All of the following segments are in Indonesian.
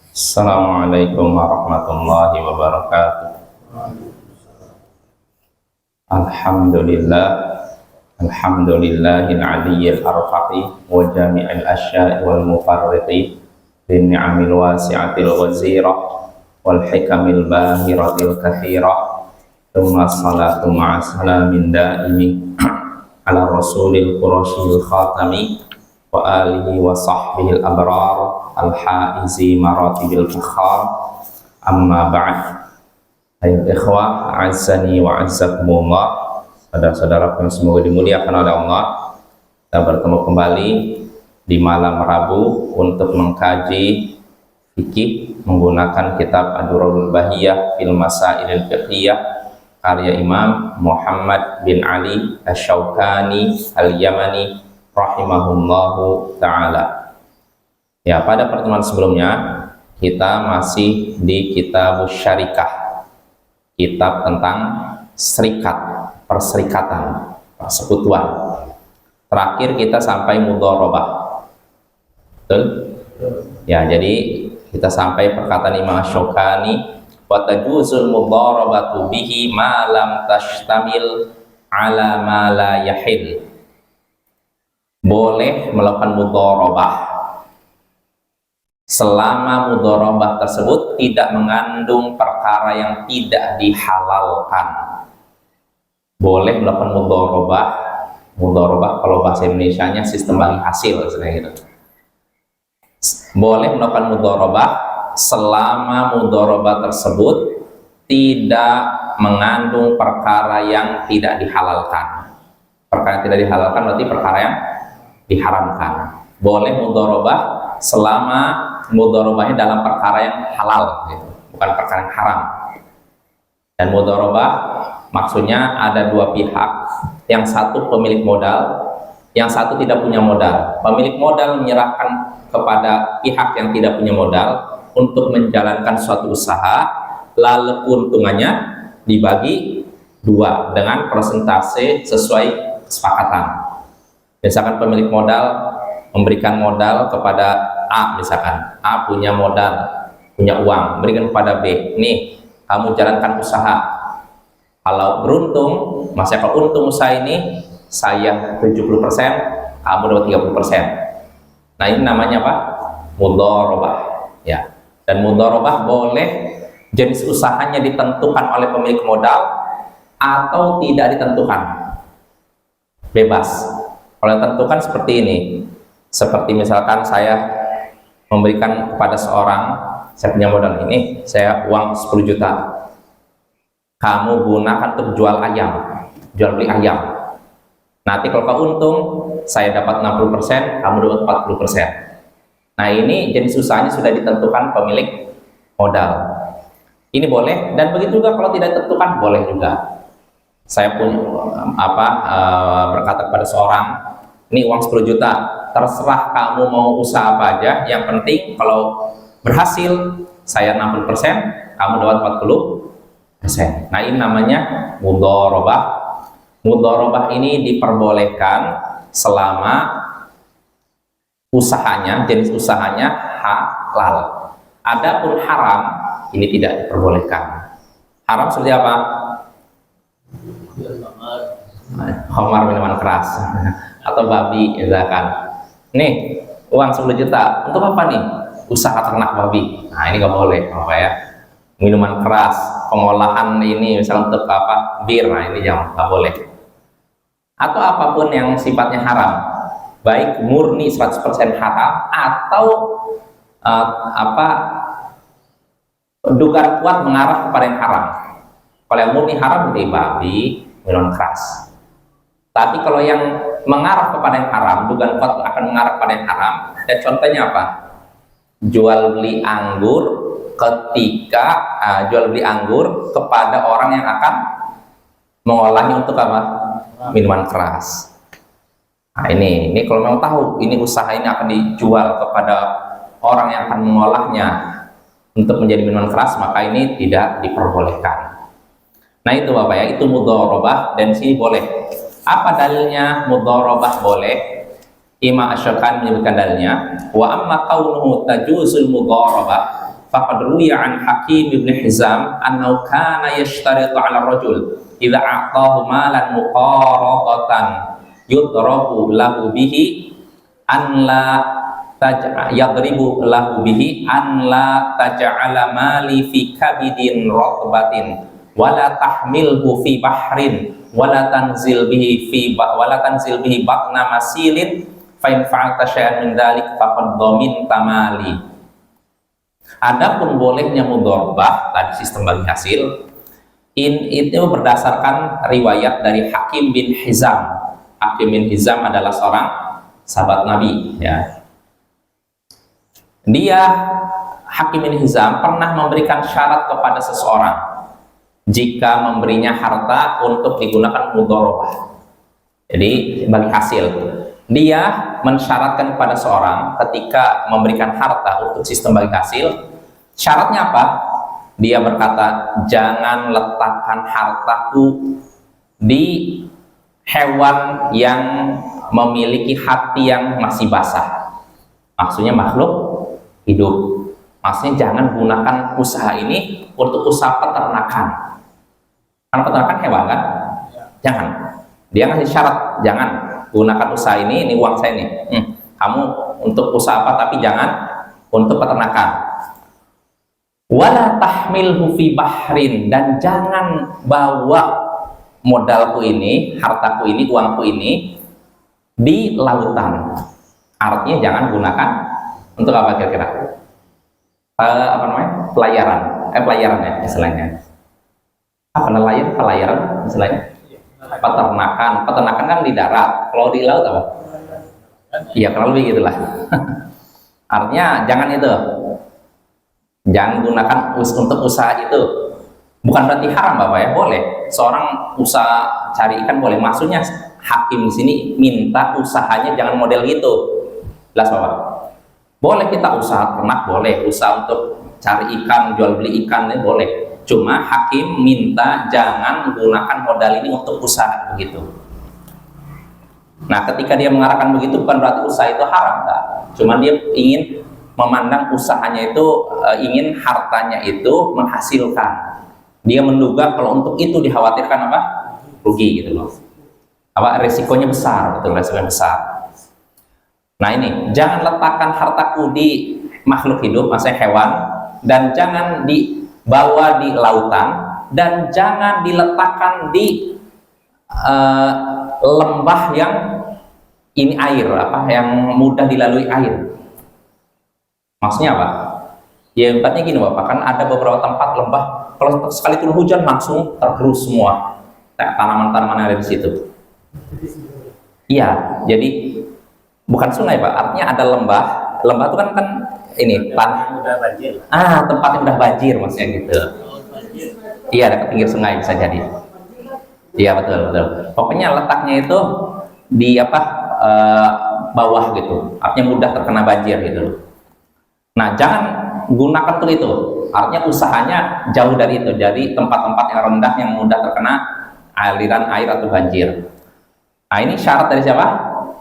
Assalamualaikum warahmatullahi wabarakatuh. Alhamdulillah, alhamdulillahil aliyyil arfaqi wa jami'il asya'i wal mufarriqi bin ni'amil wasi'atil wazirah wal hikamil bahiratil kathirah. Thumma salatu ma'asalamin daimi ala rasulil qurashil khatami wa alihi wa sahbihil abrar al-haizi maratibil fakhar. Amma ba'd. Ayo ikhwah, azzani wa azzakumullah, saudara-saudara yang semoga dimuliakan oleh Allah. Kita bertemu kembali di malam Rabu untuk mengkaji fikih menggunakan kitab Ad-Durarul Bahiyah fil Masailil Fiqhiyah karya Imam Muhammad bin Ali Asy-Syaukani Al-Yamani rahimahullahu ta'ala. Ya, pada pertemuan sebelumnya kita masih di kitab Syarikah, kitab tentang serikat, perserikatan, persekutuan. Terakhir kita sampai mudharabah. Betul? Ya, jadi kita sampai perkataan Imam Asy-Syaukani, wa tajuzul mudharabatu bihi ma lam tashtamil ala ma la yahil. Boleh melakukan mudharabah selama mudharabah tersebut tidak mengandung perkara yang tidak dihalalkan. Boleh melakukan mudharabah. Mudharabah kalau bahasa Indonesianya sistem bagi hasil gitu. Boleh melakukan mudharabah selama mudharabah tersebut tidak mengandung perkara yang tidak dihalalkan. Perkara yang tidak dihalalkan berarti perkara yang diharamkan. Boleh mudharabah selama mudharabahnya dalam perkara yang halal gitu, bukan perkara yang haram. Dan mudharabah maksudnya ada dua pihak, yang satu pemilik modal, yang satu tidak punya modal. Pemilik modal menyerahkan kepada pihak yang tidak punya modal untuk menjalankan suatu usaha, lalu keuntungannya dibagi dua dengan persentase sesuai kesepakatan. Misalkan pemilik modal memberikan modal kepada A, misalkan A punya modal, punya uang, berikan kepada B, nih kamu jalankan usaha, kalau beruntung, maksudnya kalau untung usaha ini saya 70%, kamu dapat 30%. Nah, ini namanya apa? Mudharabah, ya. Dan mudharabah boleh jenis usahanya ditentukan oleh pemilik modal atau tidak ditentukan, bebas. Kalau tentukan seperti ini, seperti misalkan saya memberikan kepada seorang, saya punya modal ini, saya uang 10 juta, kamu gunakan untuk jual ayam, jual beli ayam. Nanti kalau kau untung, saya dapat 60%, kamu dapat 40%. Nah, ini jenis usahanya sudah ditentukan pemilik modal. Ini boleh, dan begitu juga kalau tidak ditentukan, boleh juga. Saya pun berkata kepada seorang, ini uang 10 juta, terserah kamu mau usaha apa aja, yang penting kalau berhasil saya 60%, kamu dapat 40%. Nah, ini namanya mudharabah. Mudharabah ini diperbolehkan selama usahanya, jenis usahanya halal. Adapun haram ini tidak diperbolehkan. Haram seperti apa? Khamar, minuman keras, atau babi, misalkan. Nih, uang 10 juta, untuk apa nih? Usaha ternak babi. Nah, ini nggak boleh, apa ya? Minuman keras, pengolahan ini, misalnya untuk apa? Bir, nah ini yang nggak boleh. Atau apapun yang sifatnya haram, baik murni 100% haram, atau dugaan kuat mengarah kepada yang haram. Kalau yang murni haram, berarti babi, minuman keras. Tapi kalau yang mengarah kepada yang haram, dugaan kuat akan mengarah kepada yang haram. Dan contohnya apa? Jual beli anggur jual beli anggur kepada orang yang akan mengolahnya untuk apa? Minuman keras. Nah, ini kalau memang tahu ini usaha ini akan dijual kepada orang yang akan mengolahnya untuk menjadi minuman keras, maka ini tidak diperbolehkan. Nah, itu Bapak ya, itu mudharabah, dan sini boleh. Apa dalilnya mudharabah boleh? Imam Asy-Syaukani menyebutkan dalilnya, wa amma kaunuhu tajuzul mudharabah faqad ruwiya an Hakim bin Hizam annahu kana yashtaritu 'ala rajul idza a'tahu malan muqaradatan yudrabu lahu bihi an la yadribu lahu bihi an la taj'ala mali fi kabidin ratbatin wala tahmilhu fi bahrin wala tanzil bihi batna masilin fa in fa'alta syai'an min dzalik faqad dhaminta mali. Adapun bolehnya mudharabah tadi sistem bagi hasil itu berdasarkan riwayat dari Hakim bin Hizam. Hakim bin Hizam adalah seorang sahabat Nabi, ya. Dia Hakim bin Hizam pernah memberikan syarat kepada seseorang jika memberinya harta untuk digunakan mudharabah. Jadi bagi hasil. Dia mensyaratkan kepada seorang ketika memberikan harta untuk sistem bagi hasil, syaratnya apa? Dia berkata, jangan letakkan hartaku di hewan yang memiliki hati yang masih basah. Maksudnya makhluk hidup. Maksudnya jangan gunakan usaha ini untuk usaha peternakan. Karena peternakan hewan kan? Jangan. Dia ngasih syarat, jangan gunakan usaha ini uang saya nih. Kamu untuk usaha apa, tapi jangan untuk peternakan. Wala tahmilhu fi bahrin, dan jangan bawa modalku ini, hartaku ini, uangku ini di lautan. Artinya jangan gunakan untuk apa kira-kira? Apa namanya? Pelayaran ya istilahnya. Apa nelayan? Pelayaran istilahnya? Peternakan kan di darat, kalau di laut apa? Iya, kurang lebih gitulah. Artinya jangan itu, jangan gunakan untuk usaha itu. Bukan berarti haram Bapak ya, boleh. Seorang usaha cari ikan boleh. Maksudnya Hakim di sini minta usahanya jangan model gitu. Jelas Bapak? Boleh kita usaha ternak, boleh. Usaha untuk cari ikan, jual beli ikan, boleh. Cuma Hakim minta jangan gunakan modal ini untuk usaha begitu. Nah, ketika dia mengarahkan begitu bukan berarti usaha itu haram, enggak. Cuma dia ingin memandang usahanya itu, ingin hartanya itu menghasilkan. Dia menduga kalau untuk itu dikhawatirkan apa? Rugi gitu loh. Apa resikonya besar, betul, resikonya besar. Nah, ini jangan letakkan hartaku di makhluk hidup, maksudnya hewan, dan jangan dibawa di lautan, dan jangan diletakkan di lembah yang ini air, yang mudah dilalui air. Maksudnya apa? Ya tempatnya gini Bapak, kan ada beberapa tempat lembah, kalau sekali turun hujan langsung tergerus semua tanaman-tanaman yang ada di situ. Iya, jadi bukan sungai Pak, artinya ada lembah itu kan ini tempat yang udah banjir maksudnya gitu. Iya, dekat pinggir sungai bisa jadi. Iya betul. Pokoknya letaknya itu di bawah gitu, artinya mudah terkena banjir gitu. Nah, jangan gunakan untuk itu. Artinya usahanya jauh dari itu, dari tempat-tempat yang rendah yang mudah terkena aliran air atau banjir. Nah, ini syarat dari siapa?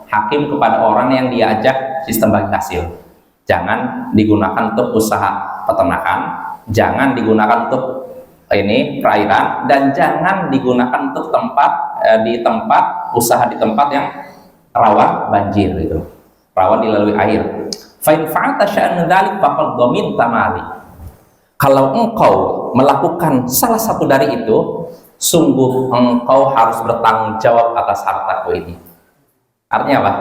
Hakim kepada orang yang diajak sistem bagi hasil. Jangan digunakan untuk usaha peternakan, jangan digunakan untuk perairan, dan jangan digunakan untuk usaha di tempat yang rawan banjir gitu, rawan dilalui air. Fa in fa'alta syai'an min dzalik faqad dhaminta mali. Kalau engkau melakukan salah satu dari itu, sungguh engkau harus bertanggung jawab atas hartaku ini. Artinya apa?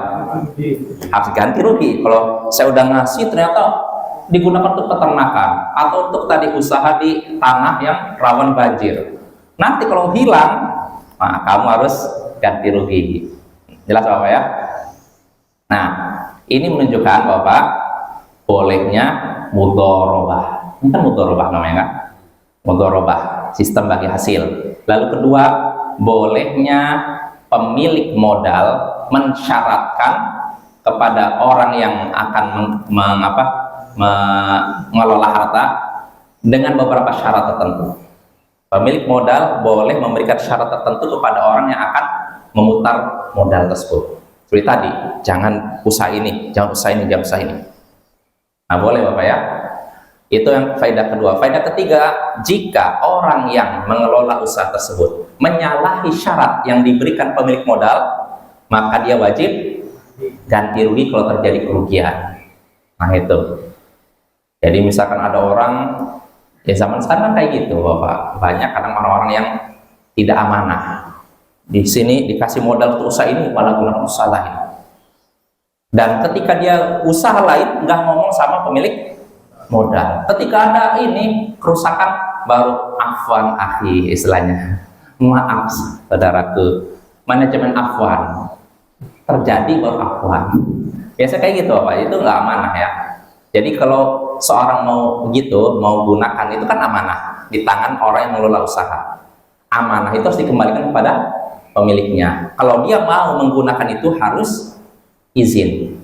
Harus ganti rugi. Kalau saya udah ngasih ternyata digunakan untuk peternakan atau untuk tadi usaha di tanah yang rawan banjir, nanti kalau hilang, nah kamu harus ganti rugi. Jelas Bapak ya? Nah, ini menunjukkan Bapak bolehnya mudharabah. Ini kan mudharabah namanya kan? Mudharabah, sistem bagi hasil. Lalu kedua, bolehnya pemilik modal mensyaratkan kepada orang yang akan mengelola harta dengan beberapa syarat tertentu. Pemilik modal boleh memberikan syarat tertentu kepada orang yang akan memutar modal tersebut. seperti tadi, jangan usaha ini, jangan usaha ini, jangan usaha ini. Nah, boleh Bapak ya. Itu yang faedah kedua. Faedah ketiga, jika orang yang mengelola usaha tersebut menyalahi syarat yang diberikan pemilik modal, maka dia wajib ganti rugi kalau terjadi kerugian. Nah, itu. Jadi misalkan ada orang, ya zaman sekarang kayak gitu Bapak, banyak kadang orang-orang yang tidak amanah. Di sini dikasih modal untuk usaha ini, malah gunakan usaha lain. Dan ketika dia usaha lain, nggak ngomong sama pemilik modal. Ketika ada ini kerusakan, baru afwan akhi istilahnya. Maaf saudaraku, manajemen afwan. Terjadi baru afwan. Biasa kayak gitu Bapak, itu nggak amanah ya. Jadi kalau seorang mau begitu, mau gunakan itu kan amanah di tangan orang yang mengelola usaha. Amanah itu harus dikembalikan kepada pemiliknya. Kalau dia mau menggunakan itu harus izin.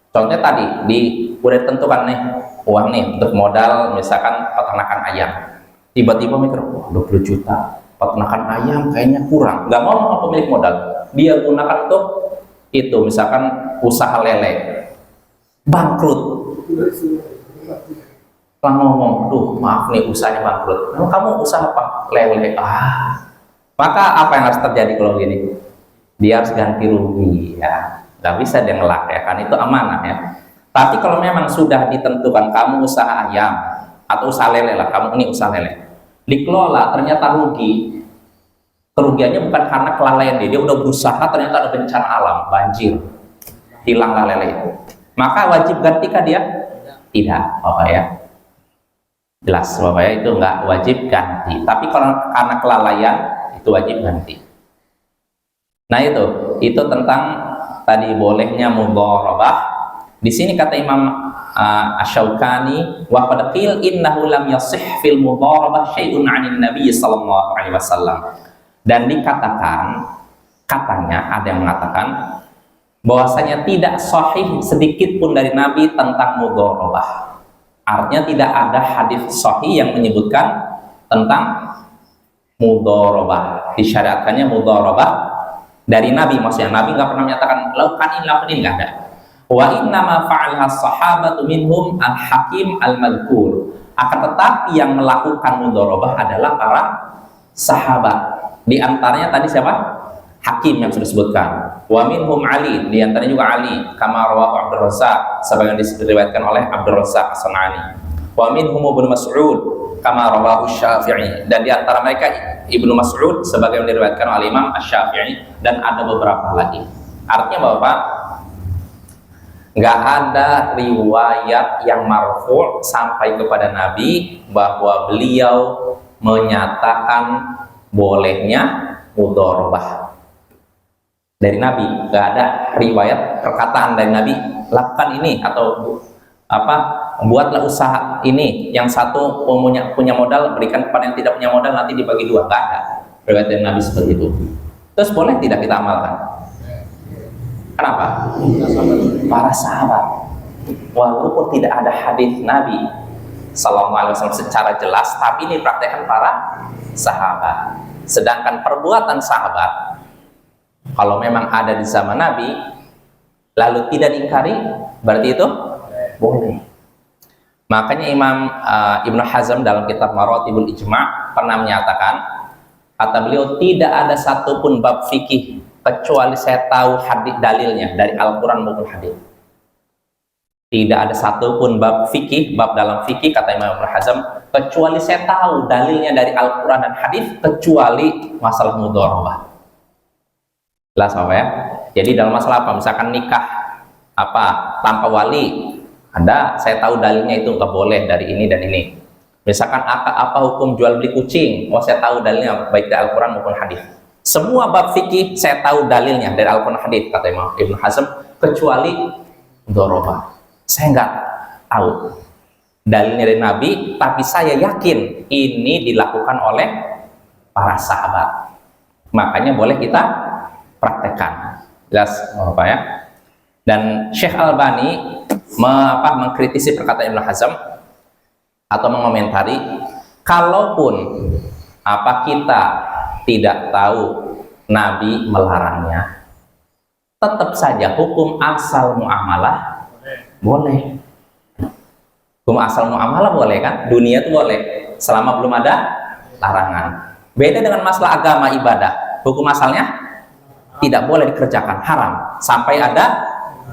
Contohnya tadi udah ditentukan nih uang nih untuk modal misalkan peternakan ayam. Tiba-tiba mikir, wah 20 juta peternakan ayam kayaknya kurang. Nggak mau sama pemilik modal. Dia gunakan untuk itu misalkan usaha lele. Bangkrut. Lah ngomong, duh maaf nih usahanya bangkrut. Nah, kamu usaha apa? Lele. Maka apa yang harus terjadi kalau gini? Dia harus ganti rugi ya. Nggak bisa dia ngelak ya, kan itu amanah ya. Tapi kalau memang sudah ditentukan kamu usaha ayam atau usaha lele lah, kamu ini usaha lele, dikelola ternyata rugi. Kerugiannya bukan karena kelalaian dia udah berusaha ternyata ada bencana alam, banjir, hilanglah lele itu. Maka wajib ganti kah dia? Tidak, Bapak ya. Jelas Bapak ya, itu nggak wajib ganti. Tapi kalau karena kelalaian itu wajib ganti. Nah itu tentang tadi bolehnya mudharabah. Di sini kata Imam Asy-Syaukani, wa qad qil innahu lam yasih fil mudharabah syai'un 'anil nabiy sallallahu alaihi wasallam. Dan dikatakan, katanya ada yang mengatakan bahwasanya tidak sahih sedikit pun dari Nabi tentang mudharabah. Artinya tidak ada hadis sahih yang menyebutkan tentang mudharabah, disyariatkannya mudharabah dari Nabi. Maksudnya Nabi nggak pernah menyatakan lakukan ini, nggak ada. Wa inna ma fa'alha sahabatu minhum al-hakim al-madhkur. Akan tetapi yang melakukan mudharabah adalah para sahabat. Di antaranya tadi siapa? Hakim yang sudah disebutkan. Wa minhum Ali, di antaranya juga Ali, kama rawahu Abdur Razzaq, sebagaimana diriwayatkan oleh Abdur Razzaq As-San'ani. Wa minhum Ibnu Mas'ud, kama rawahu Syafi'i, dan di antara mereka Ibnu Mas'ud sebagaimana diriwayatkan oleh Imam Asy-Syafi'i, dan ada beberapa lagi. Artinya Bapak, nggak ada riwayat yang marfu' sampai kepada Nabi bahwa beliau menyatakan bolehnya mudharabah. Dari Nabi nggak ada riwayat perkataan dari Nabi lakukan ini atau apa, buatlah usaha ini, yang satu punya modal berikan kepada yang tidak punya modal, nanti dibagi dua. Nggak ada riwayat dari Nabi seperti itu. Terus boleh tidak kita amalkan? Kenapa? Para sahabat, walaupun tidak ada hadis Nabi Sallallahu Alaihi Wasallam secara jelas, tapi ini praktekkan para sahabat. Sedangkan perbuatan sahabat, kalau memang ada di zaman Nabi lalu tidak diingkari, berarti itu boleh. Makanya Imam Ibnu Hazm dalam kitab Maratibul Ijma' pernah menyatakan, kata beliau, tidak ada satupun bab fikih kecuali saya tahu hadis dalilnya dari Al-Quran maupun hadis. Tidak ada satupun bab fikih, bab dalam fikih, kata Imam Ibnu Hazm, kecuali saya tahu dalilnya dari Al-Quran dan hadis, kecuali masalah mudharabah. Jelas Bapak ya. Jadi dalam masalah apa? Misalkan nikah apa tanpa wali, ada saya tahu dalilnya itu nggak boleh dari ini dan ini. Misalkan apa hukum jual beli kucing, saya tahu dalilnya baik dari Al-Quran maupun hadis. Semua bab fikih saya tahu dalilnya dari Al-Quran hadis, kata Imam Ibnu Hazm, kecuali mudharabah. Saya nggak tahu dalilnya dari Nabi, tapi saya yakin ini dilakukan oleh para sahabat. Makanya boleh kita praktekkan. Jelas Bapak ya. Dan Syekh Albani mengkritisi perkataan Ibnu Hazm atau mengomentari, kalaupun kita tidak tahu Nabi melarangnya, tetap saja hukum asal muamalah boleh. Hukum asal muamalah boleh kan? Dunia itu boleh selama belum ada larangan. Beda dengan masalah agama ibadah. Hukum asalnya tidak boleh dikerjakan, haram sampai ada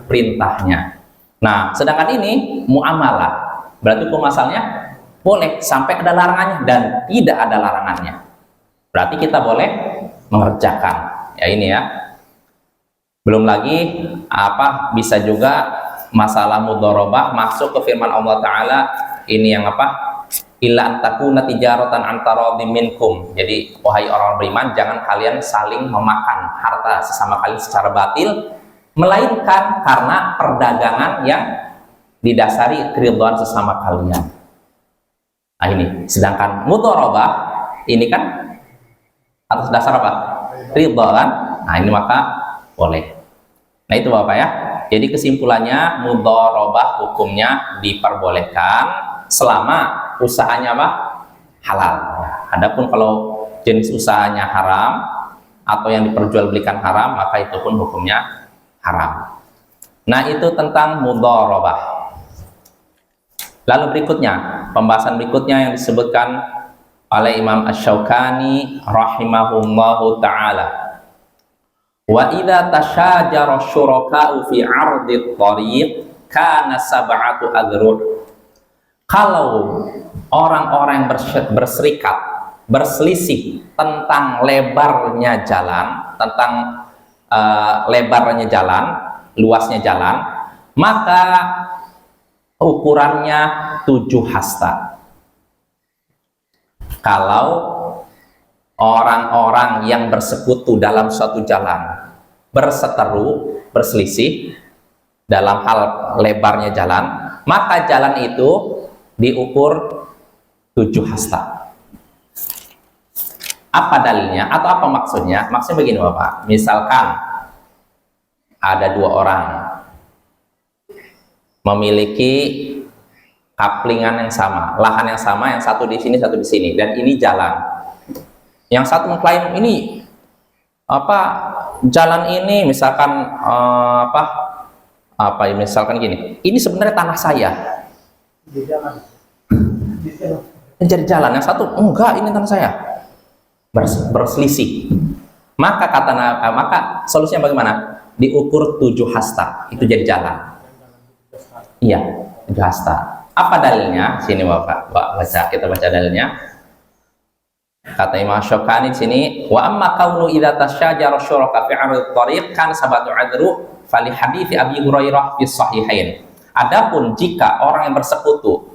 perintahnya. Nah, sedangkan ini muamalah, berarti hukum asalnya boleh sampai ada larangannya dan tidak ada larangannya. Berarti kita boleh mengerjakan. Ya ini ya. Belum lagi apa bisa juga masalah mudharabah masuk ke firman Allah Ta'ala ini yang apa? Illa antakuna tijaratan antara minkum. Jadi wahai orang beriman, jangan kalian saling memakan harta sesama kalian secara batil, melainkan karena perdagangan yang didasari keridhaan sesama kalian. Nah ini, sedangkan mudharabah ini kan atas dasar apa? Ridha kan? Nah ini maka boleh. Nah itu Bapak ya. Jadi kesimpulannya mudharabah hukumnya diperbolehkan selama usahanya apa? Halal. Adapun kalau jenis usahanya haram atau yang diperjualbelikan haram, maka itu pun hukumnya haram. Nah itu tentang mudharabah. Lalu berikutnya, pembahasan berikutnya yang disebutkan oleh Imam Asy-Syaukani rahimahullahu ta'ala. Wa idza tasyajara syuraka'u fi 'ardit thariq kana sab'atu adru'. Kalau orang-orang yang berserikat, berselisih tentang lebarnya jalan, tentang lebarnya jalan, luasnya jalan, maka ukurannya 7 hasta. Kalau orang-orang yang bersekutu dalam suatu jalan berseteru, berselisih dalam hal lebarnya jalan, maka jalan itu diukur 7 hasta. Apa dalilnya atau apa maksudnya? Maksudnya begini Bapak, misalkan ada 2 orang memiliki kaplingan yang sama, lahan yang sama, yang satu di sini, satu di sini, dan ini jalan. Yang satu mengklaim ini apa jalan ini misalkan misalkan gini, ini sebenarnya tanah saya. Jadi jalan, yang satu enggak, ini tanah saya. Berselisih. Maka maka solusinya bagaimana? Diukur 7 hasta, itu jadi jalan. Iya, 7 hasta. Apa dalilnya? Sini Bapak, kita baca dalilnya. Kata Imam Syaukani di sini, wa amma kaunu idza tasyajara syuraka fi 'ardit thariq kan sabatu adru fali hadits Abi Hurairah fi sahihain. Adapun jika orang yang bersekutu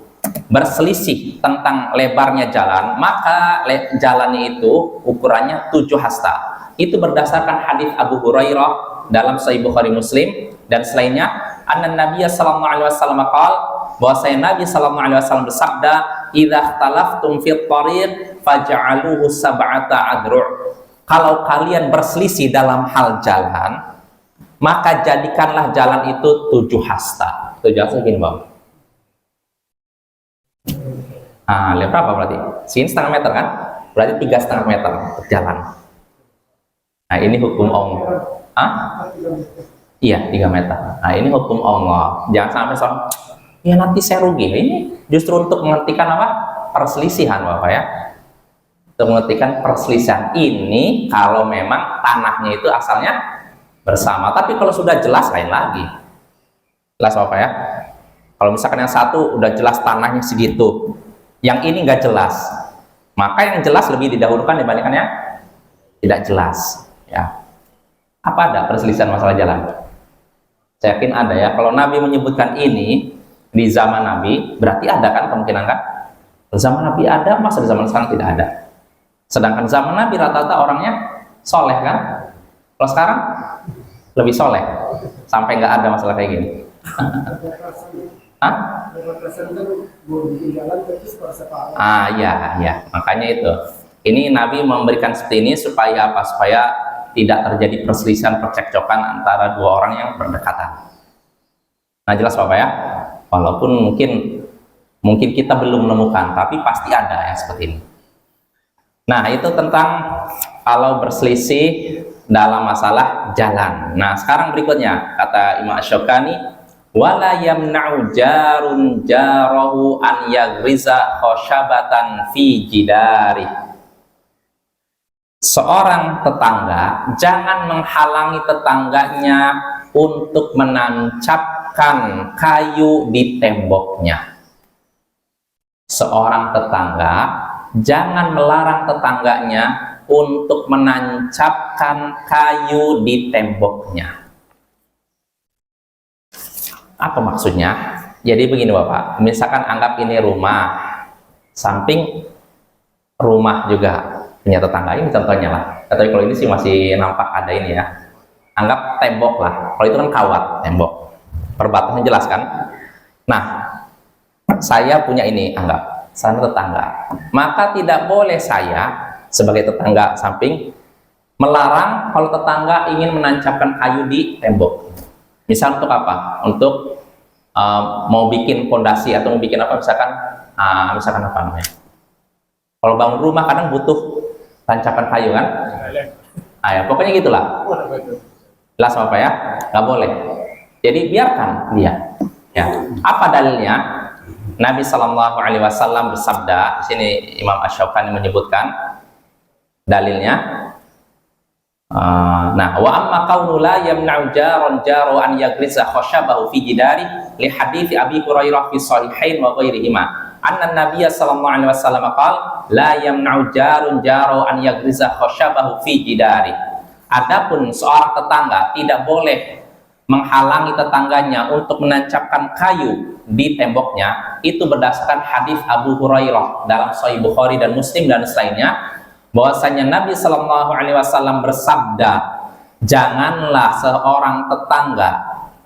berselisih tentang lebarnya jalan, maka jalannya itu ukurannya 7 hasta. Itu berdasarkan hadis Abu Hurairah dalam Sahih Bukhari Muslim dan selainnya, anna Nabiy sallallahu alaihi wasallam qala, bahwasanya Nabi sallallahu alaihi wasallam bersabda, idza ikhtalaftum fit thariq faj'aluhu sab'ata adru'. Kalau kalian berselisih dalam hal jalan, maka jadikanlah jalan itu 7 hasta. 7 hasta gini Bang. Lihat berapa berarti? Sini setengah meter kan? Berarti 3,5 meter untuk jalan. Nah ini hukum Allah. Iya 3 meter. Nah ini hukum Allah. Jangan sampai ya nanti saya rugi. Ini justru untuk menghentikan apa? Perselisihan Bapak ya. Untuk menghentikan perselisihan ini kalau memang tanahnya itu asalnya bersama. Tapi kalau sudah jelas lain lagi. Jelas Bapak ya. Kalau misalkan yang satu udah jelas tanahnya segitu, yang ini nggak jelas, maka yang jelas lebih didahulukan dibandingkan yang tidak jelas. Ya, apa ada perselisihan masalah jalan? Saya yakin ada ya. Kalau Nabi menyebutkan ini di zaman Nabi, berarti ada kan kemungkinan kan? Zaman Nabi ada, masa di zaman sekarang tidak ada? Sedangkan zaman Nabi rata-rata orangnya soleh kan? Kalau sekarang lebih soleh, sampai nggak ada masalah kayak gini. Ya, makanya itu. Ini Nabi memberikan seperti ini supaya apa? Supaya tidak terjadi perselisihan, percekcokan antara 2 orang yang berdekatan. Nah jelas Bapak ya. Walaupun mungkin kita belum menemukan, tapi pasti ada yang seperti ini. Nah itu tentang kalau berselisih dalam masalah jalan. Nah, sekarang berikutnya kata Imam Asy-Syaukani, wala yamna'u jarun jarahu an yagriza khasyabatan fi jidari. Seorang tetangga jangan menghalangi tetangganya untuk menancapkan kayu di temboknya. Seorang tetangga jangan melarang tetangganya untuk menancapkan kayu di temboknya. Apa maksudnya? Jadi begini Bapak, misalkan anggap ini rumah, samping rumah juga punya tetangga, ini contohnya lah. Tapi kalau ini sih masih nampak ada ini ya. Anggap tembok lah. Kalau itu kan kawat, tembok. Perbatasannya jelas kan? Nah, saya punya ini, anggap sana tetangga. Maka tidak boleh saya sebagai tetangga samping melarang kalau tetangga ingin menancapkan kayu di tembok. Misal untuk apa? Untuk mau bikin fondasi atau mau bikin apa? Misalkan apa namanya? Kalau bangun rumah kadang butuh tancapan kayu kan? Ya, pokoknya gitulah. Jelas apa ya? Nggak boleh. Jadi biarkan dia. Ya. Apa dalilnya? Nabi Shallallahu Alaihi Wasallam bersabda. Di sini Imam Asy-Syaukani menyebutkan dalilnya. Nah, wa amma qaulu la yamna'u jaron jaro an yagriza khashabahu fi jidari li hadithi Abi Hurairah fi sahihain wa ghairihima. Anna Nabiya sallallahu alaihi wasallam qala la yamna'u jarun jaro an yagriza khashabahu fi jidari. Adapun seorang tetangga tidak boleh menghalangi tetangganya untuk menancapkan kayu di temboknya, itu berdasarkan hadis Abu Hurairah dalam Sahih Bukhari dan Muslim dan selainnya, bahwasanya Nabi sallallahu alaihi wasallam bersabda, janganlah seorang tetangga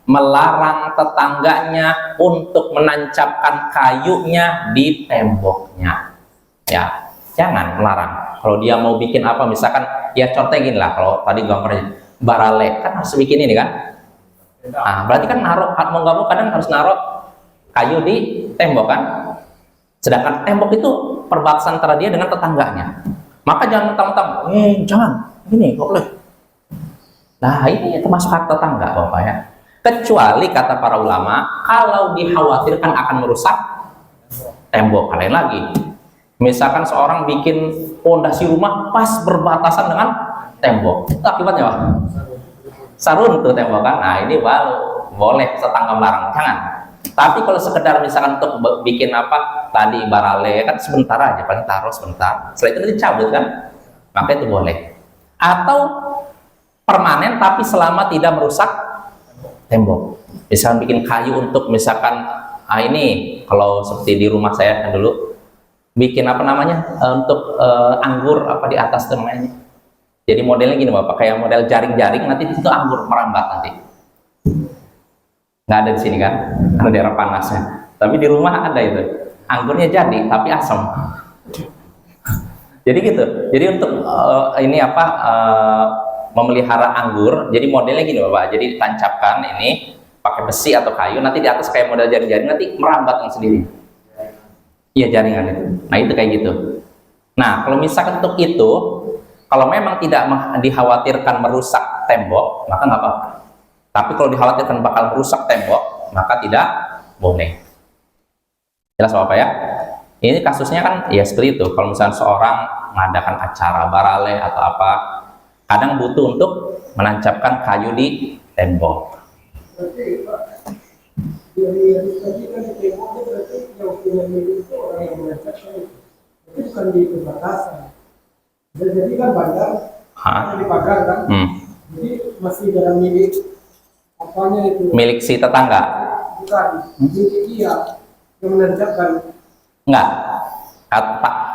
melarang tetangganya untuk menancapkan kayunya di temboknya. Ya, jangan melarang. Kalau dia mau bikin apa, misalkan ya contohnya gini lah, kalau tadi gambarnya barale kan harus bikin ini kan. Nah, berarti kan naruh, mau nggak mau kadang harus naruh kayu di tembok kan. Sedangkan tembok itu perbatasan antara dia dengan tetangganya. Maka jangan mentang-mentang, jangan, gini, nggak boleh. Nah, ini termasuk hak tetangga, Bapak ya. Kecuali kata para ulama, kalau dikhawatirkan akan merusak tembok, lain lagi. Misalkan seorang bikin fondasi rumah pas berbatasan dengan tembok, itu akibatnya apa? Sarun tuh tembok kan. Nah, ini baru boleh tetangga melarang, jangan. Tapi kalau sekedar misalkan untuk bikin apa tadi barale kan sebentar aja, paling taruh sebentar, setelah itu nanti cabut kan, maka itu boleh. Atau permanen tapi selama tidak merusak tembok. Misalkan bikin kayu untuk misalkan ini kalau seperti di rumah saya kan dulu bikin apa namanya untuk anggur apa di atas tuh namanya. Jadi modelnya gini Bapak, kayak model jaring-jaring, nanti di situ anggur merambat nanti. Nggak ada di sini kan, karena daerah panasnya. Tapi di rumah ada itu, anggurnya jadi tapi asam. Jadi gitu. Jadi untuk ini apa memelihara anggur, jadi modelnya gini Bapak. Jadi tancapkan ini pakai besi atau kayu, nanti di atas kayak model jaring-jaring, nanti merambat yang sendiri. Iya jaringan itu. Nah itu kayak gitu. Nah kalau misalkan untuk itu, kalau memang tidak dikhawatirkan merusak tembok, maka nggak apa-apa. Tapi kalau dikhawatirkan bakal merusak tembok, maka tidak boleh. Jelas Bapak ya? Ini kasusnya kan ya seperti itu. Kalau misalnya seorang mengadakan acara barale atau apa, kadang butuh untuk menancapkan kayu di tembok. Itu bukan di perbatasan. Jadi kan bandar di pagar kan. Jadi masih dalam milik apanya itu? Milik si tetangga? Bukan, milik dia yang menancapkan. Enggak.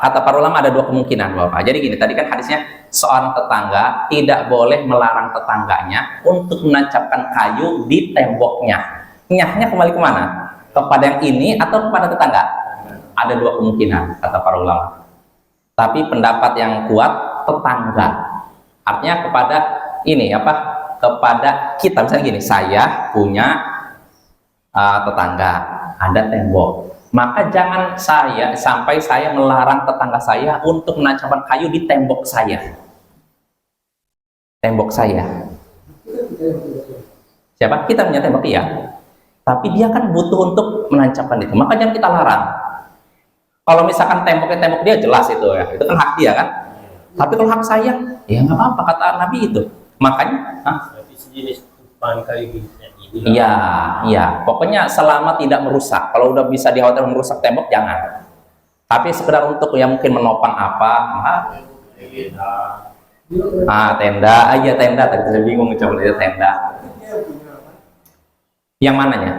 Kata para ulama ada dua kemungkinan Bapak. Jadi gini, tadi kan hadisnya seorang tetangga tidak boleh melarang tetangganya untuk menancapkan kayu di temboknya. Nyahnya kembali kemana? Kepada yang ini atau kepada tetangga? Ada dua kemungkinan kata para ulama. Tapi pendapat yang kuat tetangga. Artinya kepada ini apa? Kepada kita misalnya gini, saya punya tetangga, ada tembok. Maka jangan sampai saya melarang tetangga saya untuk menancapkan kayu di tembok saya. tembok saya. Siapa? Kita punya tembok, iya. Tapi dia kan butuh untuk menancapkan itu. Maka jangan kita larang. Kalau misalkan temboknya tembok dia jelas itu ya, itu kan hak dia kan. Tapi kalau hak saya, ya nggak apa-apa kata Nabi itu. Makanya, sejenis tumpang kayu ini. iya, iya. Pokoknya selama tidak merusak. Kalau udah bisa dikhawatir merusak tembok, jangan. Tapi sekedar untuk yang mungkin menopang apa, tenda aja tenda. Tadi saya bingung coba lihat tenda. Yang mananya?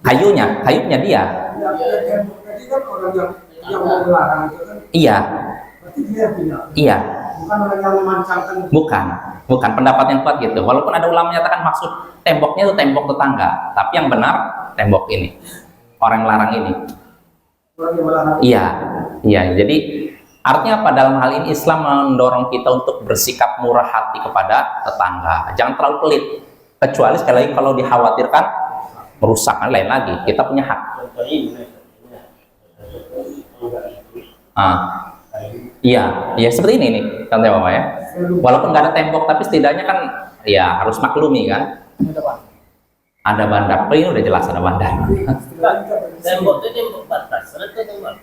Kayunya dia. Jadi kan orang yang mau melarang itu kan Iya, berarti dia punya. iya. Bukan orang yang memancangkan. Bukan pendapat yang kuat gitu. Walaupun ada ulama menyatakan maksud temboknya itu tembok tetangga, tapi yang benar tembok ini, orang larang ini. Orang yang melarang. Iya, iya. Jadi artinya apa? Dalam hal ini Islam mendorong kita untuk bersikap murah hati kepada tetangga. Jangan terlalu pelit. Kecuali sekali lagi kalau dikhawatirkan merusakkan lain lagi. Kita punya hak. Iya, iya seperti ini nih, contohnya Bapak ya. Walaupun nggak ada tembok, tapi setidaknya kan ya harus maklumi kan. Ada bandar, ini udah jelas ada bandar. Tembok itu tembok batas, atau tembok?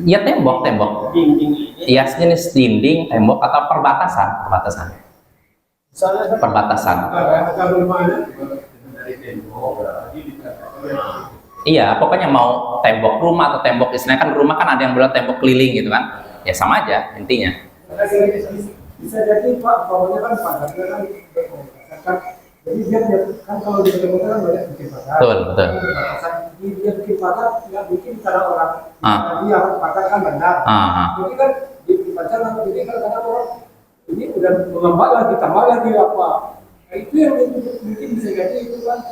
Ya tembok. Dinding ini. Iya sejenis dinding, tembok atau perbatasan. Perbatasan. Kalau mana? Iya, pokoknya mau tembok rumah atau tembok istilahnya kan rumah kan ada yang bilang tembok keliling gitu kan. Ya sama aja intinya. Bisa jadi Pak, bawahnya kan pagarnya kan jadi dia kan kalau di kota kan banyak bikin pagar. Betul. Dia bikin pagar, nggak bikin cara orang. Dia kan pagar kan benar. Jadi kan di pagar atau jadi kan karena orang ini udah mengembang lagi, tambah lagi apa? Nah, itu yang mungkin bisa jadi itu kan.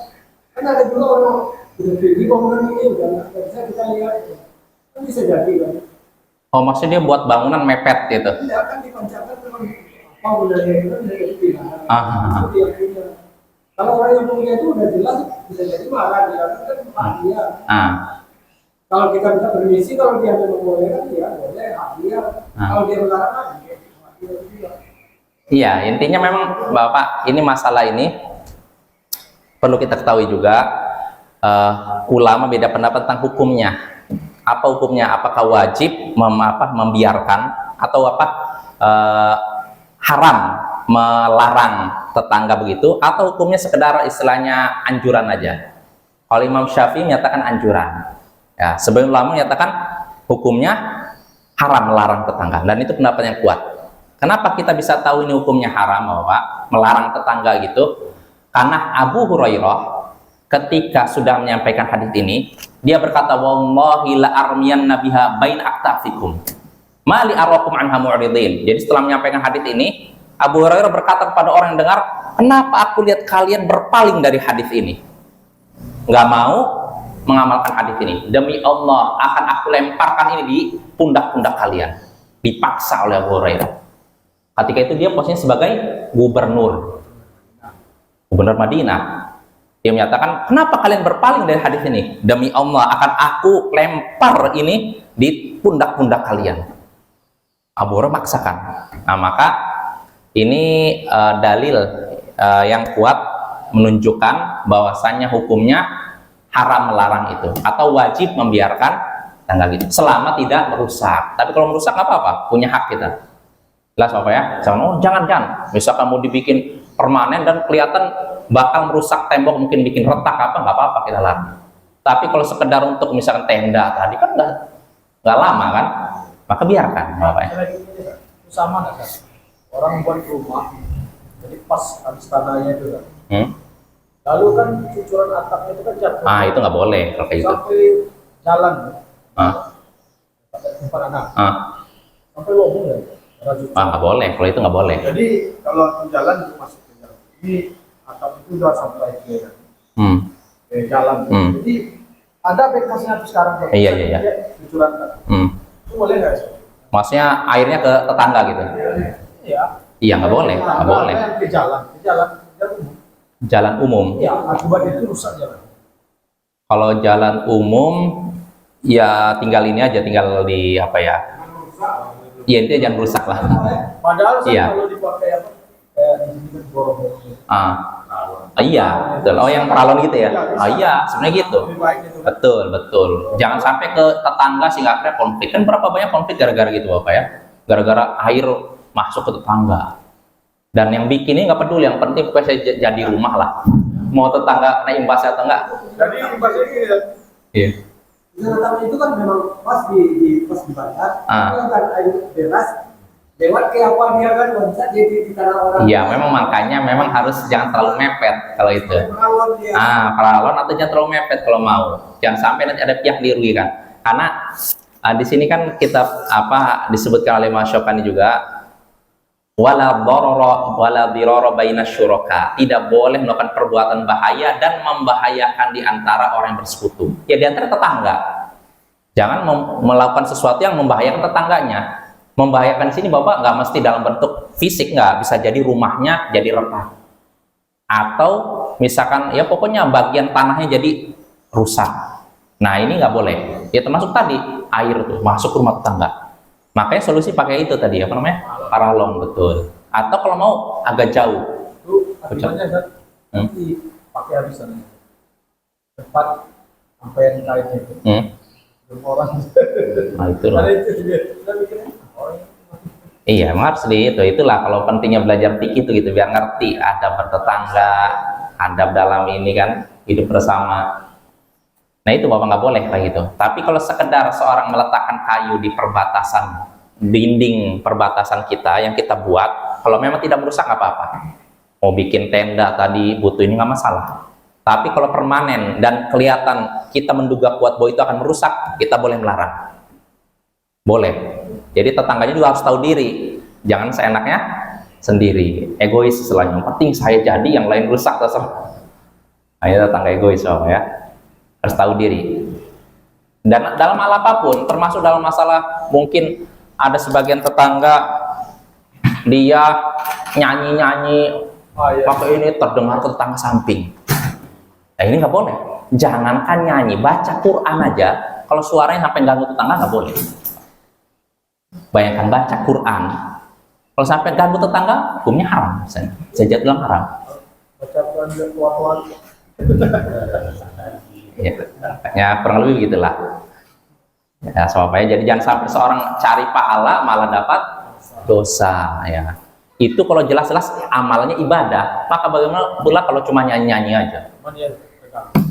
Kan ada juga orang udah tinggi bangunan ini udah nggak bisa kita lihat. Kan bisa jadi kan. Oh maksudnya dia buat bangunan mepet gitu. Tidak akan dipancarkan dengan apa budaya itu kan dari pilihan. Itu dia punya. Kalau orang yang punya itu udah jelas bisa jadi marah dia kan hak dia. Kalau kita minta permisi, kalau dia mau membolehkan ya boleh hak dia. Kalau dia melarang ya hak dia juga. Iya intinya memang Bapak ini masalah ini perlu kita ketahui juga. Ulama beda pendapat tentang hukumnya. Apa hukumnya? Apakah wajib membiarkan atau haram melarang tetangga begitu, atau hukumnya sekedar istilahnya anjuran aja? Kalau Imam Syafi'i menyatakan anjuran. Ya, sebagian ulama menyatakan hukumnya haram melarang tetangga, dan itu pendapat yang kuat. Kenapa kita bisa tahu ini hukumnya haram, Bapak? Melarang tetangga gitu? Karena Abu Hurairah ketika sudah menyampaikan hadis ini, dia berkata, wallahi la armiyan nabiha bain aktafikum mali arakum anha mu'ridin. Jadi setelah menyampaikan hadis ini, Abu Hurairah berkata kepada orang yang dengar, kenapa aku lihat kalian berpaling dari hadis ini, nggak mau mengamalkan hadis ini? Demi Allah akan aku lemparkan ini di pundak-pundak kalian. Dipaksa oleh Abu Hurairah. Ketika itu dia posisinya sebagai gubernur Madinah. Dia menyatakan, kenapa kalian berpaling dari hadis ini? Demi Allah akan aku lempar ini di pundak-pundak kalian. Abu Hurairah maksakan. Nah maka ini dalil yang kuat menunjukkan bahwasannya hukumnya haram melarang itu, atau wajib membiarkan tangga gitu selama tidak merusak. Tapi kalau merusak nggak apa-apa, punya hak kita. Jelas Bapak ya? Jangan. Misalkan mau dibikin permanen dan kelihatan bakal merusak tembok, mungkin bikin retak apa, nggak apa-apa kita larang. Tapi kalau sekedar untuk misalkan tenda tadi kan nggak lama kan, maka biarkan Bapak ya. Itu sama nggak kan? Orang buat rumah, jadi pas habis tanahnya itu kan. Lalu kan cucuran atapnya itu kan jatuh. Itu nggak boleh kalau kayak gitu. Sampai jalan. Tempat anak. Sampai lubung ya. Nggak boleh, kalau itu nggak boleh. Jadi kalau jalan itu masuk ke jalan. Ini atap itu udah sampai ke jalan. Jadi ada bekasnya tuh sekarang. Iya. Cucuran atap. Itu boleh nggak sih? Maksudnya airnya ke tetangga gitu? Iya. Iya nggak boleh, nggak boleh. Ke jalan umum. Jalan umum. Iya, akibat itu rusak jalan. Kalau jalan umum ya tinggal ini aja, tinggal di apa ya? Iya itu jangan rusak lah. Padahal Iya. kalau dipakai apa? kayak di sini kan borong. Iya, betul. Oh, yang peralon gitu ya? Oh iya, sebenarnya gitu. Lebih baik gitu kan. Betul, betul. Jangan sampai ke tetangga sehingga akhirnya konflik. Kan berapa banyak konflik gara-gara gitu Bapak ya? Gara-gara air masuk ke tetangga. Dan yang bikinnya nggak peduli, yang penting pokoknya saya jadi rumah lah. Mau tetangga naik imbasnya atau enggak? Jadi imbasnya ini ya. Iya. Nah, itu kan memang pas di bandar, itu kan air deras lewat ke apa dia kan loncat di tanah orang. Iya, memang makanya memang harus jangan terlalu mepet kalau itu. Peralon dia. Peralon atau jangan terlalu mepet kalau mau. Jangan sampai nanti ada pihak dirugikan. Karena di sini kan kita disebutkan oleh Mas Syokani juga wala dirara baina syuraka. Tidak boleh melakukan perbuatan bahaya dan membahayakan di antara orang yang bersekutu. Ya di antara tetangga. Jangan melakukan sesuatu yang membahayakan tetangganya. Membahayakan sini Bapak nggak mesti dalam bentuk fisik, nggak bisa jadi rumahnya jadi retak atau misalkan ya pokoknya bagian tanahnya jadi rusak. Nah ini nggak boleh. Ya termasuk tadi air tuh masuk rumah tetangga. Makanya solusi pakai itu tadi apa namanya paralon, betul. Atau kalau mau agak jauh. Itu akibatnya kan pakai habisan cepat sampai yang kaitnya itu. Orang. Nah itu loh. Iya, memang harus itulah kalau pentingnya belajar fikih itu gitu, biar ngerti adab bertetangga, adab dalam ini kan hidup bersama. Nah itu Bapak nggak boleh kayak gitu. Tapi kalau sekedar seorang meletakkan kayu di perbatasan dinding perbatasan kita yang kita buat, kalau memang tidak merusak nggak apa-apa. Mau bikin tenda tadi butuh ini nggak masalah. Tapi kalau permanen dan kelihatan kita menduga kuat bahwa itu akan merusak, kita boleh melarang. Boleh. Jadi tetangganya juga harus tahu diri. Jangan seenaknya sendiri. Egois istilahnya. Yang penting saya jadi, yang lain rusak terserah. Nah, itu tetangga egois Bapak ya. Harus tahu diri. Dan dalam hal apapun, termasuk dalam masalah mungkin ada sebagian tetangga dia nyanyi-nyanyi pakai ini terdengar ke tetangga samping. Nah ini nggak boleh. Jangankan nyanyi, baca Quran aja. Kalau suaranya sampai ganggu tetangga nggak boleh. Bayangkan baca Quran, kalau sampai ganggu tetangga, hukumnya haram. Saya bilang haram. Baca Quran dia tua-tua. Ya kurang lebih begitulah. Ya supaya jadi jangan sampai seorang cari pahala malah dapat dosa. Ya itu kalau jelas-jelas amalnya ibadah, maka bagaimana pula kalau cuma nyanyi-nyanyi aja?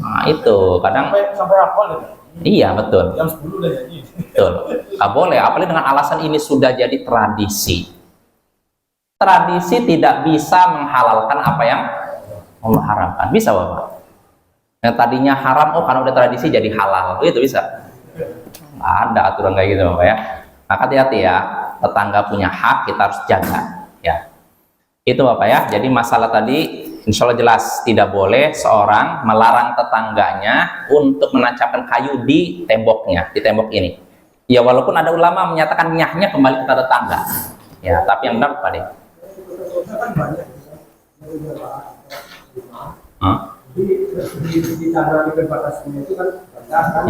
Nah itu kadang sampai hafal ya. Iya betul. Yang 10 udah nyanyi. Betul. Nggak boleh, apalagi dengan alasan ini sudah jadi tradisi. Tradisi tidak bisa menghalalkan apa yang Allah haramkan. Bisa Bapak? Yang tadinya haram, karena udah tradisi jadi halal. Itu bisa? Nggak ada aturan kayak gitu Bapak ya. Maka hati-hati ya, tetangga punya hak, kita harus jaga. Ya. Itu Bapak ya. Jadi masalah tadi insya Allah jelas, tidak boleh seorang melarang tetangganya untuk menancapkan kayu di temboknya, di tembok ini. Ya walaupun ada ulama menyatakan nyahnya kembali kepada tetangga. Ya, tapi yang benar Pak deh. Di tanah di perbatasannya itu kan banyak kan.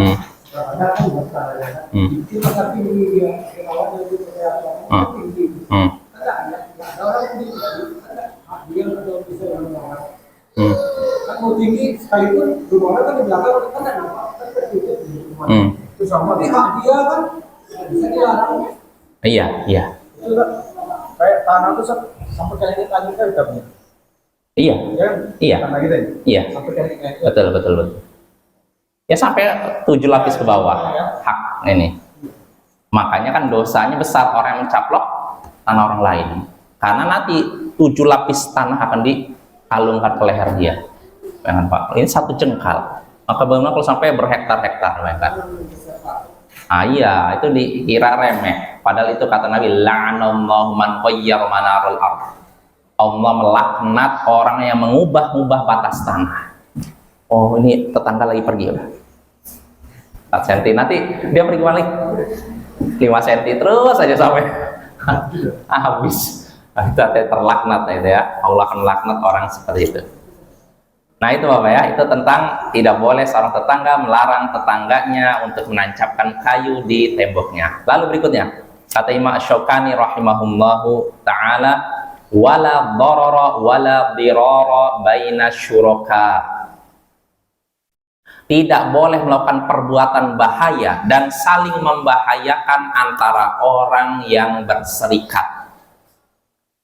Banyak kan masalahnya kan. Itu tapi ini dia awalnya itu kayak apa? Tinggi. Ada orang di dia atau bisa orang kan mau tinggi sekalipun rumahnya kan di belakang kan ada kan tertutup di rumah itu sama tapi hak dia kan bisa dilarang. Iya Itu kan kayak tanah tuh sampai kali ini tadi kan udah punya iya tanah kita ini iya sampai kali ini betul ya sampai 7 lapis ke bawah hak ini. Makanya kan dosanya besar orang yang mencaplok tanah orang lain, karena nanti 7 lapis tanah akan dialungkan ke leher dia. Jangan Pak, ini 1 jengkal. Maka bagaimana kalau sampai berhektar-hektar, kan? Iya, itu dikira remeh. Padahal itu kata Nabi, la'anallahu man ghayyara manarul ardh. Allah melaknat orang yang mengubah-ubah batas tanah. Oh, ini tetangga lagi pergi udah. 4 cm, nanti dia pergi balik 5 cm terus saja sampai habis. Nah, itu terlaknat itu ya. Allah akan melaknat orang seperti itu. Nah itu Bapak ya, itu tentang tidak boleh seorang tetangga melarang tetangganya untuk menancapkan kayu di temboknya. Lalu berikutnya, kata Imam Syokani rahimahullahu ta'ala, wala dharara wala dirara baina syuraka. Tidak boleh melakukan perbuatan bahaya dan saling membahayakan antara orang yang berserikat.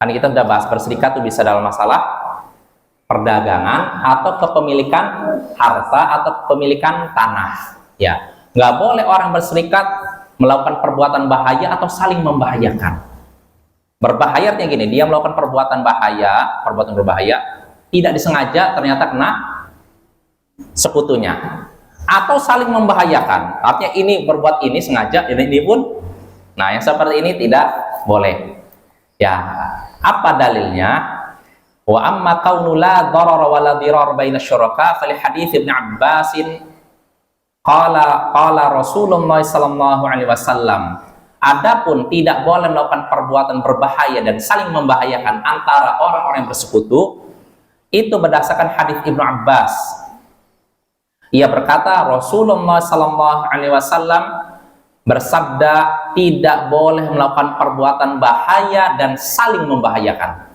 Kan kita udah bahas berserikat itu bisa dalam masalah perdagangan atau kepemilikan harta atau kepemilikan tanah. Ya, nggak boleh orang berserikat melakukan perbuatan bahaya atau saling membahayakan. Berbahaya artinya gini, dia melakukan perbuatan berbahaya, tidak disengaja ternyata kena sekutunya, atau saling membahayakan, artinya ini berbuat ini sengaja, ini pun, nah yang seperti ini tidak boleh. Ya, apa dalilnya? Wa amma kaunu la darara wa la dirar baina syuraka fali hadits Ibnu Abbas qala Rasulullah sallallahu alaihi wasallam. Adapun tidak boleh melakukan perbuatan berbahaya dan saling membahayakan antara orang-orang yang bersekutu, itu berdasarkan hadits Ibnu Abbas. Ia berkata, Rasulullah sallallahu alaihi wasallam bersabda, tidak boleh melakukan perbuatan bahaya dan saling membahayakan.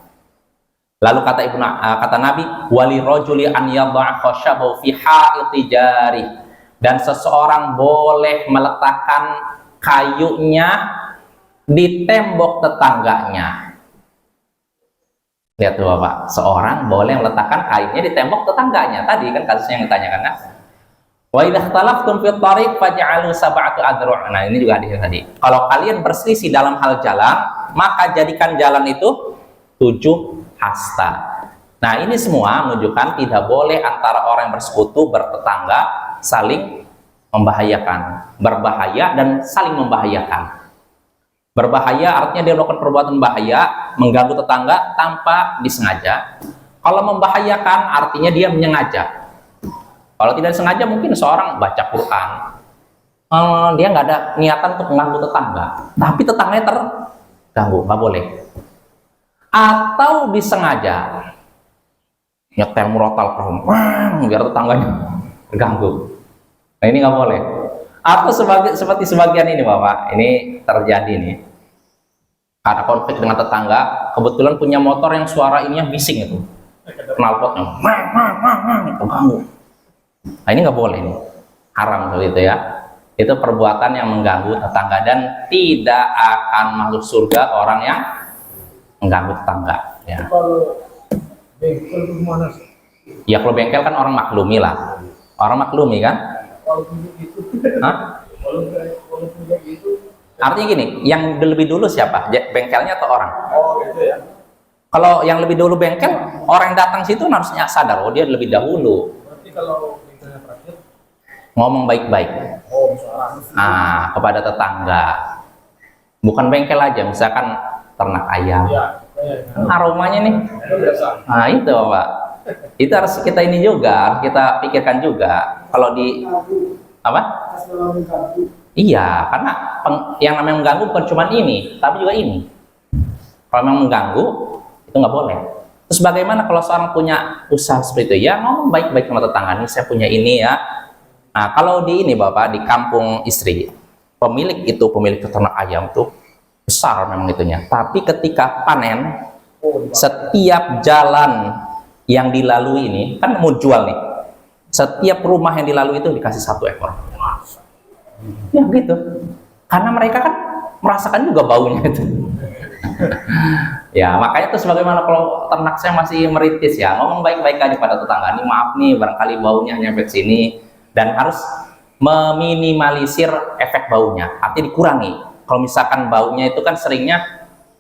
Lalu kata Nabi, wali rajuli an yadha'a khashabahu fi ha'iti jari, dan seseorang boleh meletakkan kayunya di tembok tetangganya. Lihat tuh Bapak, seorang boleh meletakkan kayunya di tembok tetangganya. Tadi kan kasusnya yang ditanyakan kan? Wa idza ikhtalaftum fi thariq faj'alu sab'atu adru'. Nah, ini juga hadis tadi. Kalau kalian berselisih dalam hal jalan, maka jadikan jalan itu 7 hasta. Nah, ini semua menunjukkan tidak boleh antara orang yang bersekutu, bertetangga saling membahayakan. Berbahaya dan saling membahayakan. Berbahaya artinya dia melakukan perbuatan bahaya, mengganggu tetangga tanpa disengaja. Kalau membahayakan artinya dia menyengaja. Kalau tidak disengaja mungkin seorang baca Quran, dia nggak ada niatan untuk mengganggu tetangga, tapi tetangganya terganggu, nggak boleh. Atau disengaja nyetel murotal biar tetangganya terganggu. Nah, ini nggak boleh. Atau seperti sebagian ini Bapak, ini terjadi nih. Ada konflik dengan tetangga, kebetulan punya motor yang suara ininya bising itu, knalpotnya, terganggu. Nah, ini nggak boleh nih, haram seperti itu ya. Itu perbuatan yang mengganggu tetangga dan tidak akan masuk surga orang yang mengganggu tetangga. Ya. Kalau bengkel gimana sih? Ya kalau bengkel kan orang maklumi lah, orang maklumi kan. Kalau punya gitu, kalau punya gitu, Artinya gini, yang lebih dulu siapa? Bengkelnya atau orang? oh gitu ya. Kalau yang lebih dulu bengkel, orang yang datang situ harusnya sadar, oh dia lebih dahulu. Berarti kalau bengkelnya terakhir, Ngomong baik-baik. oh misalnya, Kepada tetangga. Bukan bengkel aja, misalkan ternak ayam. ya, Aromanya nih. itu biasa. Nah itu Pak. Itu harus kita ini juga, harus kita pikirkan juga. Kalau di apa? Iya, karena yang namanya mengganggu bukan cuma ini, tapi juga ini. Kalau memang mengganggu, itu nggak boleh. Terus bagaimana kalau seorang punya usaha seperti itu? Ya ngomong baik-baik sama tetangga, nih saya punya ini ya. Nah kalau di ini Bapak, di kampung istri, pemilik peternak ayam tuh besar memang itunya. Tapi ketika panen, setiap jalan yang dilalui ini, kan mau jual nih, setiap rumah yang dilalui itu dikasih 1 ekor. Ya gitu, karena mereka kan merasakan juga baunya itu. Ya makanya tuh sebagaimana kalau ternak saya masih merintis ya, ngomong baik-baik aja pada tetangga, nih maaf nih barangkali baunya nyampe sini, dan harus meminimalisir efek baunya, artinya dikurangi. Kalau misalkan baunya itu kan seringnya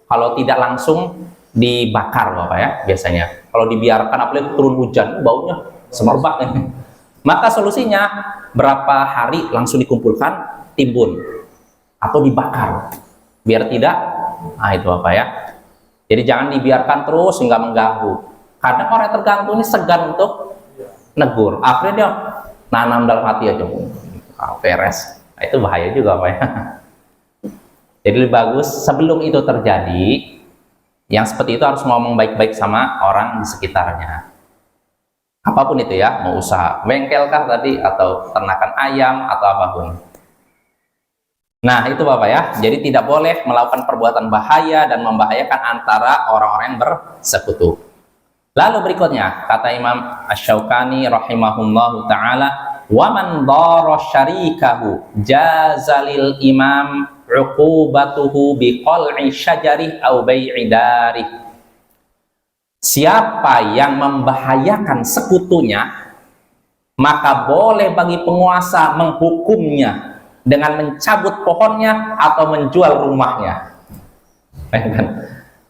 kalau tidak langsung dibakar Bapak ya, biasanya kalau dibiarkan apalagi turun hujan baunya semerbak ini. Maka solusinya berapa hari langsung dikumpulkan, timbun atau dibakar biar tidak, nah itu Bapak ya. Jadi jangan dibiarkan terus hingga mengganggu. Kadang orang yang terganggu ini segan untuk negur, akhirnya dia nanam dalam hati aja, beres. Nah, itu bahaya juga Pak ya. Jadi lebih bagus sebelum itu terjadi, yang seperti itu harus ngomong baik-baik sama orang di sekitarnya. Apapun itu ya, mau usaha bengkel kah tadi, atau ternakan ayam, atau apapun. Nah, itu Bapak ya. Jadi tidak boleh melakukan perbuatan bahaya dan membahayakan antara orang-orang yang bersekutu. Lalu berikutnya, kata Imam Asy-Syaukani rahimahullahu ta'ala, wa man dara syarikahu jazalil imam uqubatuhu biqal'i syajarih au bai'i darih. Siapa yang membahayakan sekutunya, maka boleh bagi penguasa menghukumnya dengan mencabut pohonnya atau menjual rumahnya.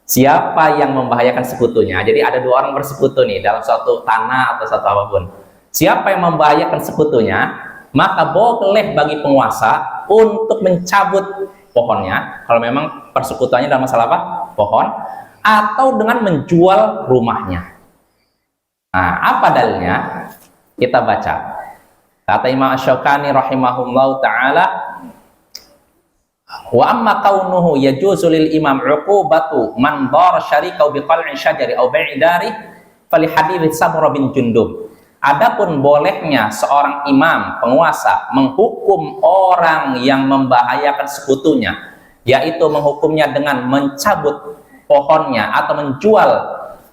Siapa yang membahayakan sekutunya? Jadi ada dua orang bersekutu nih dalam suatu tanah atau suatu apapun. Siapa yang membahayakan sekutunya, maka boleh bagi penguasa untuk mencabut pohonnya, kalau memang persekutuannya dalam masalah apa? Pohon, atau dengan menjual rumahnya. Nah, apa dalilnya? Kita baca. Kata Imam Asy-Syaukani rahimahullahu ta'ala, wa amma kaunuhu yajuzu lil imam uqubatu man dara syarikahu biqal'i syajari aw bai'i dari fali hadits Samurah bin Jundub. Adapun bolehnya seorang imam, penguasa, menghukum orang yang membahayakan sekutunya, yaitu menghukumnya dengan mencabut pohonnya atau menjual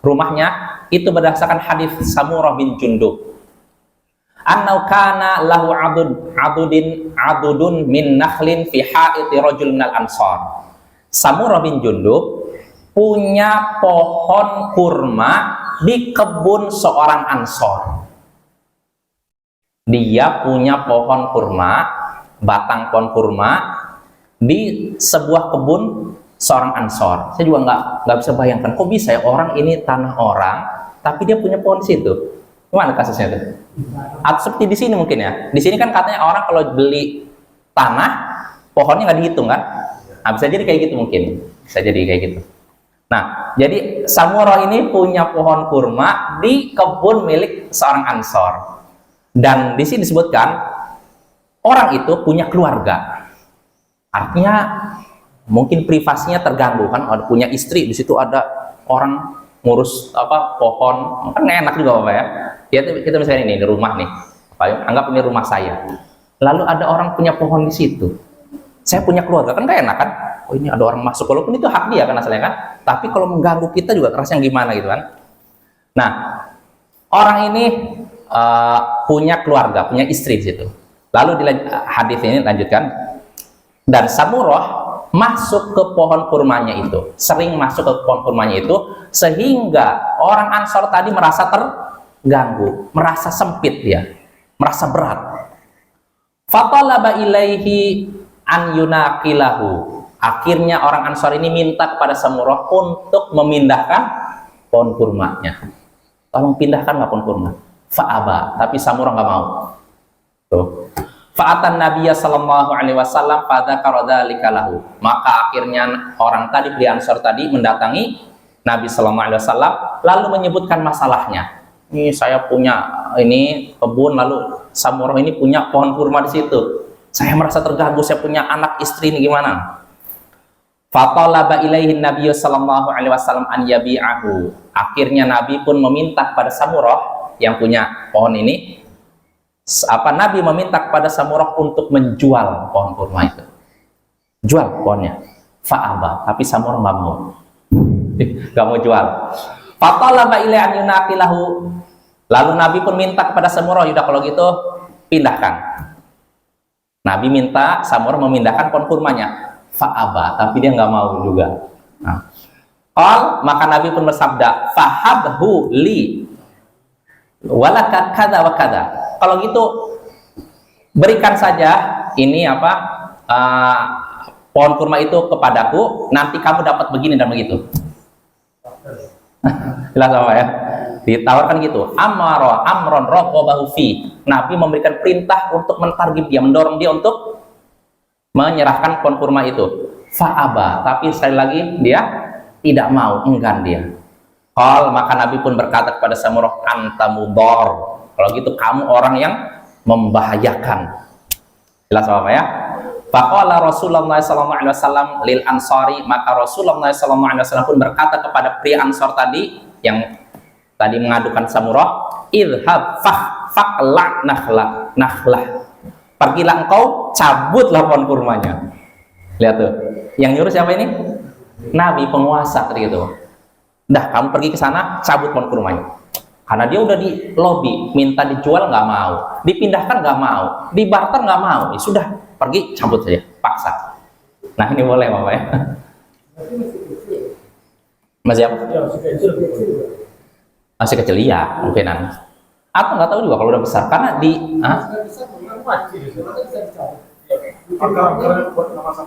rumahnya, itu berdasarkan hadis Samurah bin Jundub. Annau kana lahu adudun min nakhlin fi ha'iti rajul minal ansar. Samurah bin Jundub punya pohon kurma di kebun seorang ansor. Dia punya pohon kurma, batang pohon kurma di sebuah kebun seorang ansor. Saya juga nggak bisa bayangkan, kok bisa ya orang ini tanah orang, tapi dia punya pohon di situ. Gimana kasusnya itu? Atau seperti di sini mungkin ya. Di sini kan katanya orang kalau beli tanah, pohonnya nggak dihitung kan? Nah, bisa jadi kayak gitu mungkin. Bisa jadi kayak gitu. Nah, jadi Samurah ini punya pohon kurma di kebun milik seorang ansor. Dan di sini disebutkan orang itu punya keluarga. Artinya mungkin privasinya terganggu kan? Ada punya istri, di situ ada orang ngurus apa pohon, kan enak juga Bapak ya. Kita misalnya ini di rumah nih, anggap ini rumah saya. Lalu ada orang punya pohon di situ. Saya punya keluarga, kan gak enak kan? Oh ini ada orang masuk, walaupun itu hak dia kan asalnya kan. Tapi kalau mengganggu kita juga rasanya gimana gitu kan? Nah, orang ini punya keluarga, punya istri di situ. Lalu hadis ini lanjutkan. Dan Samurah masuk ke pohon kurmanya itu, sering masuk ke pohon kurmanya itu, sehingga orang ansor tadi merasa terganggu, merasa sempit dia, merasa berat. Fatalaba ilaihi an yunaqilahu. Akhirnya orang ansor ini minta kepada Samurah untuk memindahkan pohon kurmanya. Tolong pindahkan pohon kurma. Fa'aba, tapi Samurah nggak mau. Tuh. Fa'atan Nabiya sallallahu alaihi wasallam fadzakara dzalika lahu. Maka akhirnya orang tadi, pria Ansor tadi mendatangi Nabi sallallahu alaihi wasallam lalu menyebutkan masalahnya. Ini saya punya ini kebun, lalu Samurah ini punya pohon kurma di situ. Saya merasa terganggu, saya punya anak istri ini gimana? Fatalaba ilaihi Nabiyyu sallallahu alaihi wasallam an yabi'ahu. Akhirnya Nabi pun meminta kepada Samurah yang punya pohon ini, Nabi meminta kepada Samurah untuk menjual pohon kurma itu, jual pohonnya. Fa'aba, tapi Samurah nggak mau, nggak mau jual. Fatalaba ilaihi an yunaqilahu. Lalu Nabi pun minta kepada Samurah, yaudah kalau gitu pindahkan. Nabi minta Samurah memindahkan pohon kurmanya. Fa'aba, tapi dia nggak mau juga. Nah, maka Nabi pun bersabda, fahabhu li walaka kada wa kada. Kalau gitu berikan saja ini pohon kurma itu kepadaku, nanti kamu dapat begini dan begitu. Jelas apa ya? Ditawarkan gitu. Amron raqabahu fi. Nabi memberikan perintah untuk mentargib dia, mendorong dia untuk menyerahkan pohon kurma itu. Fa'aba, tapi sekali lagi dia tidak mau, enggan dia. Maka Nabi pun berkata kepada Samurah, anta mudor. Kalau gitu kamu orang yang membahayakan. Jelas apa ya? Faqala Rasulullah sallallahu alaihi wasallam lil ansari, maka Rasulullah sallallahu alaihi wasallam pun berkata kepada pria Ansor tadi yang tadi mengadukan Samurah, idhab faqla nakhlah. Pergilah engkau, cabutlah pohon kurmanya. Lihat tuh. Yang nyuruh siapa ini? Nabi, penguasa tadi itu. Dah, kamu pergi ke sana, cabut pohon kurmanya. Karena dia udah di lobi, minta dijual nggak mau, dipindahkan nggak mau, dibarter nggak mau. Ya sudah, pergi cabut saja, paksa. Nah ini boleh Bapak ya. Masih apa? Masih kecil ya, mungkinan. Atau nggak tahu juga kalau udah besar, karena di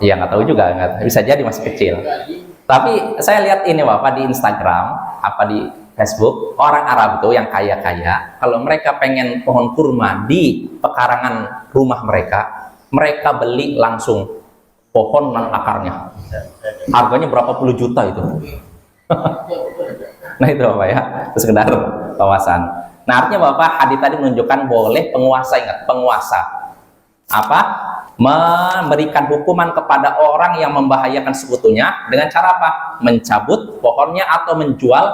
iya nggak tahu juga, nggak bisa jadi masih kecil. Tapi saya lihat ini Bapak di Instagram, apa di Facebook, orang Arab itu yang kaya-kaya, kalau mereka pengen pohon kurma di pekarangan rumah mereka, mereka beli langsung pohon dan akarnya. Harganya berapa puluh juta itu. Nah itu Bapak ya, itu sekedar wawasan. Nah artinya Bapak, hadis tadi menunjukkan boleh penguasa, ingat, penguasa apa? Memberikan hukuman kepada orang yang membahayakan sekutunya dengan cara apa? Mencabut pohonnya atau menjual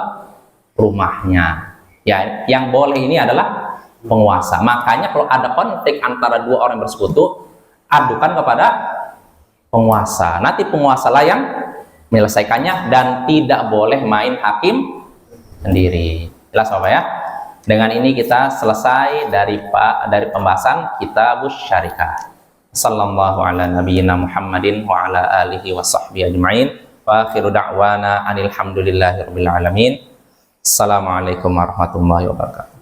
rumahnya. Ya, yang boleh ini adalah penguasa. Makanya kalau ada konflik antara dua orang yang bersekutu, adukan kepada penguasa. Nanti penguasalah yang menyelesaikannya dan tidak boleh main hakim sendiri. Jelas Bapak ya? Dengan ini kita selesai dari pembahasan Kitabus Syarikah. Sallallahu ala nabiyyina Muhammadin wa ala alihi wa sahbihi ajma'in. Wa akhiru da'wana anil hamdulillahi rabbil alamin. Assalamualaikum warahmatullahi wabarakatuh.